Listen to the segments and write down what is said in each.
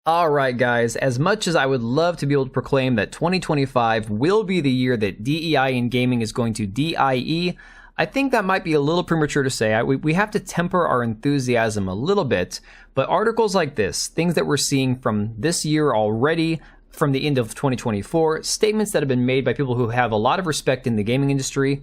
Alright guys, as much as I would love to be able to proclaim that 2025 will be the year that DEI in gaming is going to DIE, I think that might be a little premature to say. We have to temper our enthusiasm a little bit, but articles like this, things that we're seeing from this year already, from the end of 2024, statements that have been made by people who have a lot of respect in the gaming industry,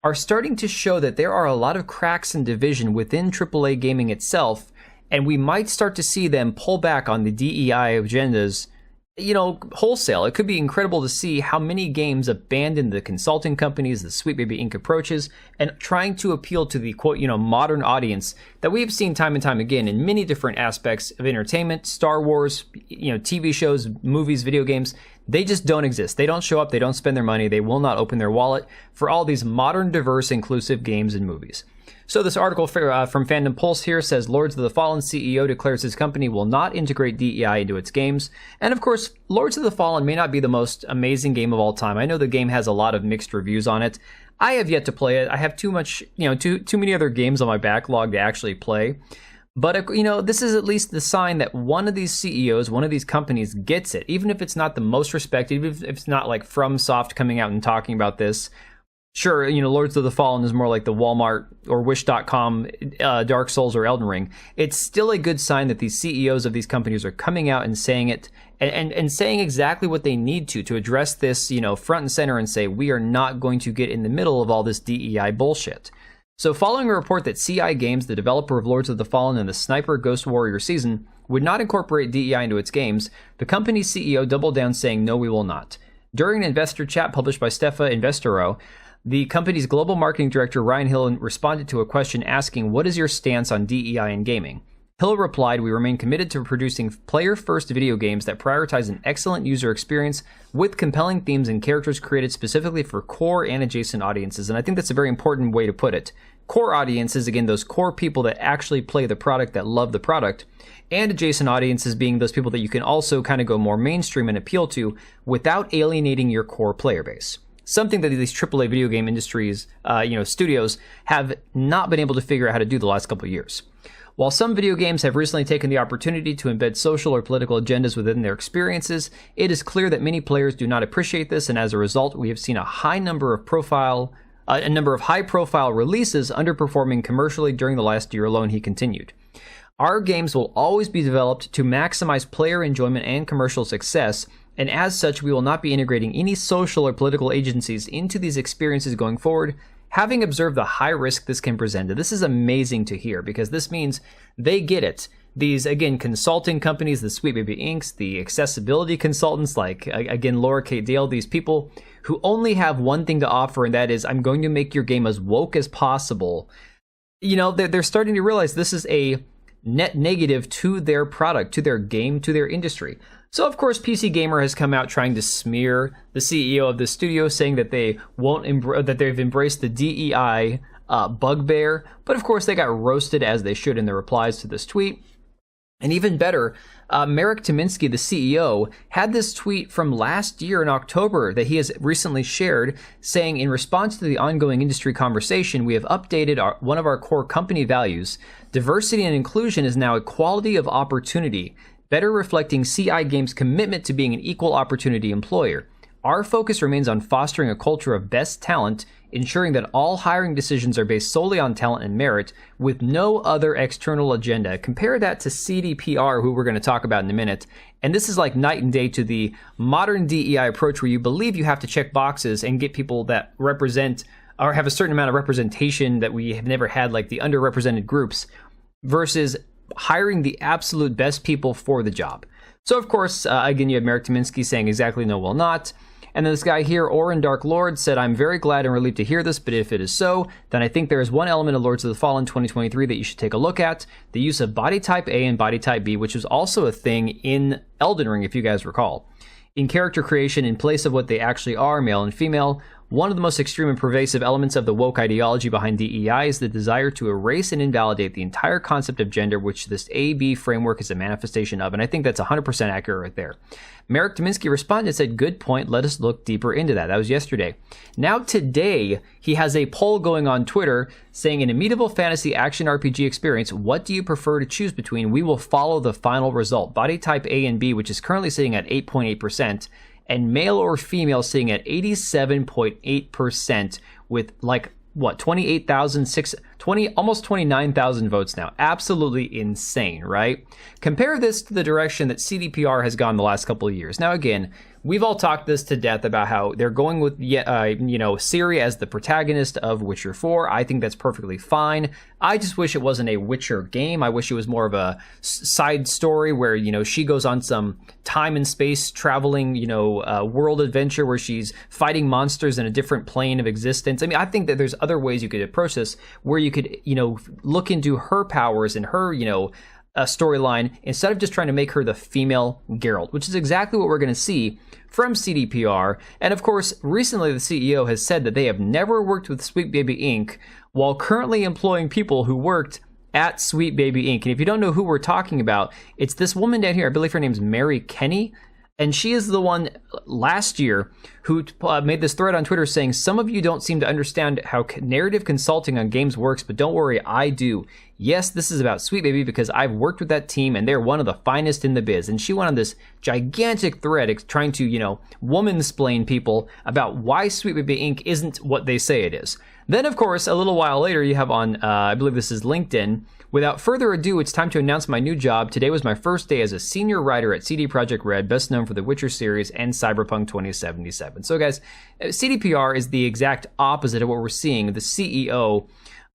are starting to show that there are a lot of cracks and division within AAA gaming itself, and we might start to see them pull back on the DEI agendas, wholesale. It could be incredible to see how many games abandon the consulting companies, the Sweet Baby Inc. approaches, and trying to appeal to the quote, modern audience that we've seen time and time again in many different aspects of entertainment, Star Wars, TV shows, movies, video games. They just don't exist. They don't show up. They don't spend their money. They will not open their wallet for all these modern, diverse, inclusive games and movies. So this article from Fandom Pulse here says Lords of the Fallen CEO declares his company will not integrate DEI into its games. And of course, Lords of the Fallen may not be the most amazing game of all time. I know the game has a lot of mixed reviews on it. I have yet to play it. I have too many other games on my backlog to actually play. But, this is at least the sign that one of these CEOs, one of these companies gets it. Even if it's not the most respected, even if it's not like FromSoft coming out and talking about this. Sure, Lords of the Fallen is more like the Walmart or Wish.com, Dark Souls or Elden Ring. It's still a good sign that these CEOs of these companies are coming out and saying it, and saying exactly what they need to address this, front and center and say, we are not going to get in the middle of all this DEI bullshit. So following a report that CI Games, the developer of Lords of the Fallen and the Sniper Ghost Warrior season, would not incorporate DEI into its games, the company's CEO doubled down saying, no, we will not. During an investor chat published by Stefa Investoro, the company's global marketing director, Ryan Hill, responded to a question asking, what is your stance on DEI in gaming? Hill replied, we remain committed to producing player-first video games that prioritize an excellent user experience with compelling themes and characters created specifically for core and adjacent audiences. And I think that's a very important way to put it. Core audiences, again, those core people that actually play the product, that love the product, and adjacent audiences being those people that you can also kind of go more mainstream and appeal to without alienating your core player base. Something that these AAA video game industries, studios have not been able to figure out how to do the last couple of years. While some video games have recently taken the opportunity to embed social or political agendas within their experiences, it is clear that many players do not appreciate this, and as a result, we have seen a number of high-profile releases underperforming commercially during the last year alone, he continued. Our games will always be developed to maximize player enjoyment and commercial success, and as such, we will not be integrating any social or political agencies into these experiences going forward, having observed the high risk this can present. And this is amazing to hear, because this means they get it. These, again, consulting companies, the Sweet Baby Incs., the accessibility consultants, like, again, Laura Kate Dale, these people who only have one thing to offer, and that is, I'm going to make your game as woke as possible. They're starting to realize this is a net negative to their product, to their game, to their industry. So, of course, PC Gamer has come out trying to smear the CEO of the studio, saying that they that they've embraced the DEI bugbear. But, of course, they got roasted, as they should, in their replies to this tweet. And even better, Marek Tymiński, the CEO, had this tweet from last year in October that he has recently shared, saying, in response to the ongoing industry conversation, we have updated one of our core company values. Diversity and inclusion is now equality of opportunity, better reflecting CI Games' commitment to being an equal opportunity employer. Our focus remains on fostering a culture of best talent, ensuring that all hiring decisions are based solely on talent and merit, with no other external agenda. Compare that to CDPR, who we're going to talk about in a minute. And this is like night and day to the modern DEI approach, where you believe you have to check boxes and get people that represent or have a certain amount of representation that we have never had, like the underrepresented groups, versus hiring the absolute best people for the job. So, of course, again, you have Marek Tymiński saying exactly no, will not. And then this guy here, Orin Dark Lord, said, I'm very glad and relieved to hear this, but if it is so, then I think there is one element of Lords of the Fallen 2023 that you should take a look at, the use of body type A and body type B, which was also a thing in Elden Ring, if you guys recall. In character creation, in place of what they actually are, male and female, One of the most extreme and pervasive elements of the woke ideology behind DEI is the desire to erase and invalidate the entire concept of gender, which this AB framework is a manifestation of. And I think that's 100% accurate right there. Merrick Dominski responded and said, good point, let us look deeper into that. That was yesterday. Now today, he has a poll going on Twitter saying, an immutable fantasy action RPG experience, what do you prefer to choose between? We will follow the final result. Body type A and B, which is currently sitting at 8.8%, and male or female sitting at 87.8% with like, what, 28,000, almost 29,000 votes now. Absolutely insane, right? Compare this to the direction that CDPR has gone the last couple of years. Now, again, we've all talked this to death about how they're going with, Ciri as the protagonist of Witcher 4. I think that's perfectly fine. I just wish it wasn't a Witcher game. I wish it was more of a side story where, she goes on some time and space traveling, world adventure where she's fighting monsters in a different plane of existence. I mean, I think that there's other ways you could approach this where you could, look into her powers and her, storyline instead of just trying to make her the female Geralt, which is exactly what we're going to see from CDPR. And of course, recently the CEO has said that they have never worked with Sweet Baby Inc. while currently employing people who worked at Sweet Baby Inc. And if you don't know who we're talking about, it's this woman down here. I believe her name's Mary Kenny. And she is the one last year who made this thread on Twitter saying, some of you don't seem to understand how narrative consulting on games works, but don't worry, I do. Yes, this is about Sweet Baby because I've worked with that team and they're one of the finest in the biz. And she went on this gigantic thread trying to, woman-splain people about why Sweet Baby Inc. isn't what they say it is. Then, of course, a little while later, you have on, I believe this is LinkedIn, without further ado, it's time to announce my new job. Today was my first day as a senior writer at CD Projekt Red, best known for the Witcher series and Cyberpunk 2077. So guys, CDPR is the exact opposite of what we're seeing. The CEO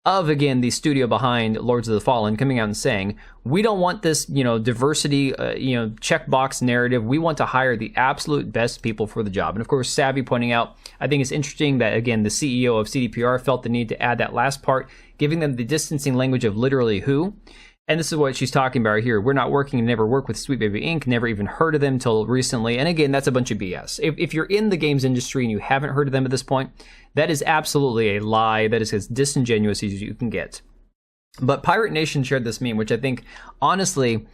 of, again, the studio behind Lords of the Fallen coming out and saying, we don't want this, diversity, checkbox narrative. We want to hire the absolute best people for the job. And of course, Savvy pointing out, I think it's interesting that, again, the CEO of CDPR felt the need to add that last part, giving them the distancing language of literally who. And this is what she's talking about here. We're not working and never worked with Sweet Baby Inc. Never even heard of them till recently. And again, that's a bunch of BS. If you're in the games industry and you haven't heard of them at this point, that is absolutely a lie. That is as disingenuous as you can get. But Pirate Nation shared this meme, which I think, honestly,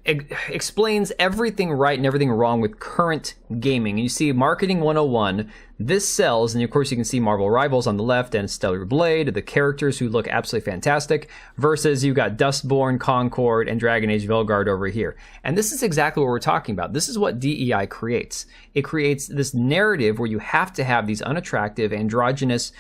explains everything right and everything wrong with current gaming. And you see Marketing 101, this sells, and of course you can see Marvel Rivals on the left and Stellar Blade, the characters who look absolutely fantastic, versus you've got Dustborn, Concord, and Dragon Age Velgard over here. And this is exactly what we're talking about. This is what DEI creates. It creates this narrative where you have to have these unattractive, androgynous,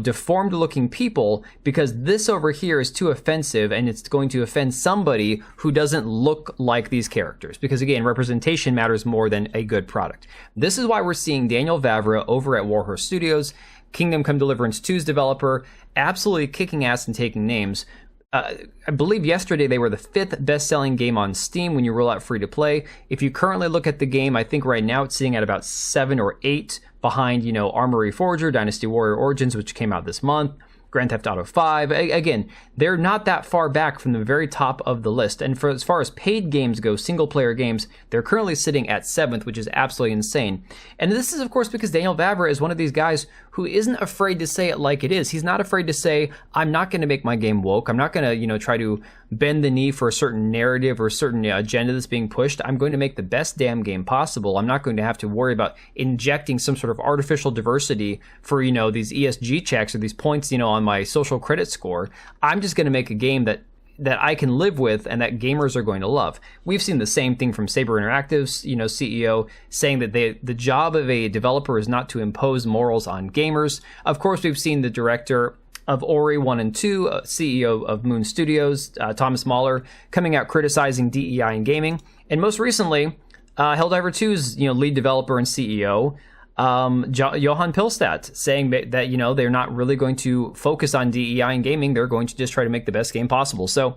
deformed looking people because this over here is too offensive and it's going to offend somebody who doesn't look like these characters. Because again, representation matters more than a good product. This is why we're seeing Daniel Vavra over at Warhorse Studios, Kingdom Come Deliverance 2's developer, absolutely kicking ass and taking names. I believe yesterday they were the 5th best-selling game on Steam when you roll out free-to-play. If you currently look at the game, I think right now it's sitting at about 7 or 8 behind, Armory Forger, Dynasty Warrior Origins, which came out this month, Grand Theft Auto 5. Again, they're not that far back from the very top of the list. And as far as paid games go, single-player games, they're currently sitting at 7th, which is absolutely insane. And this is, of course, because Daniel Vavra is one of these guys who isn't afraid to say it like it is. He's not afraid to say, I'm not going to make my game woke. I'm not going to, try to bend the knee for a certain narrative or a certain agenda that's being pushed. I'm going to make the best damn game possible. I'm not going to have to worry about injecting some sort of artificial diversity for, these ESG checks or these points, on my social credit score. I'm just going to make a game that I can live with and that gamers are going to love. We've seen the same thing from Saber Interactive's, CEO saying that the job of a developer is not to impose morals on gamers. Of course, we've seen the director of Ori 1 and 2, CEO of Moon Studios, Thomas Mahler, coming out criticizing DEI in gaming. And most recently, Helldiver 2's lead developer and CEO, Johan Pilstad, saying that they're not really going to focus on DEI in gaming. They're going to just try to make the best game possible. So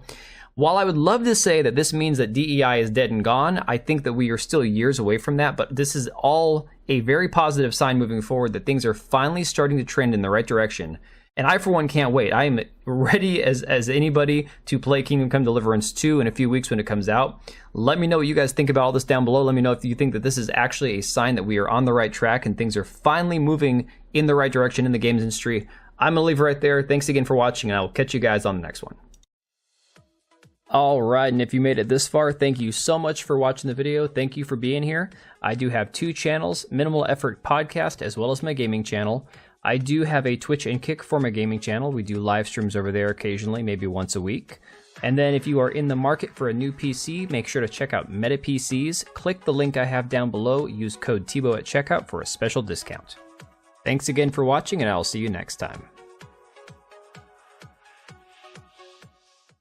while I would love to say that this means that DEI is dead and gone, I think that we are still years away from that. But this is all a very positive sign moving forward that things are finally starting to trend in the right direction. And I, for one, can't wait. I am ready as anybody to play Kingdom Come Deliverance 2 in a few weeks when it comes out. Let me know what you guys think about all this down below. Let me know if you think that this is actually a sign that we are on the right track and things are finally moving in the right direction in the games industry. I'm going to leave it right there. Thanks again for watching, and I will catch you guys on the next one. All right, and if you made it this far, thank you so much for watching the video. Thank you for being here. I do have 2 channels, Minimal Effort Podcast, as well as my gaming channel. I do have a Twitch and Kick for my gaming channel. We do live streams over there occasionally, maybe once a week. And then if you are in the market for a new PC, make sure to check out Meta PCs. Click the link I have down below. Use code TBO at checkout for a special discount. Thanks again for watching, and I'll see you next time.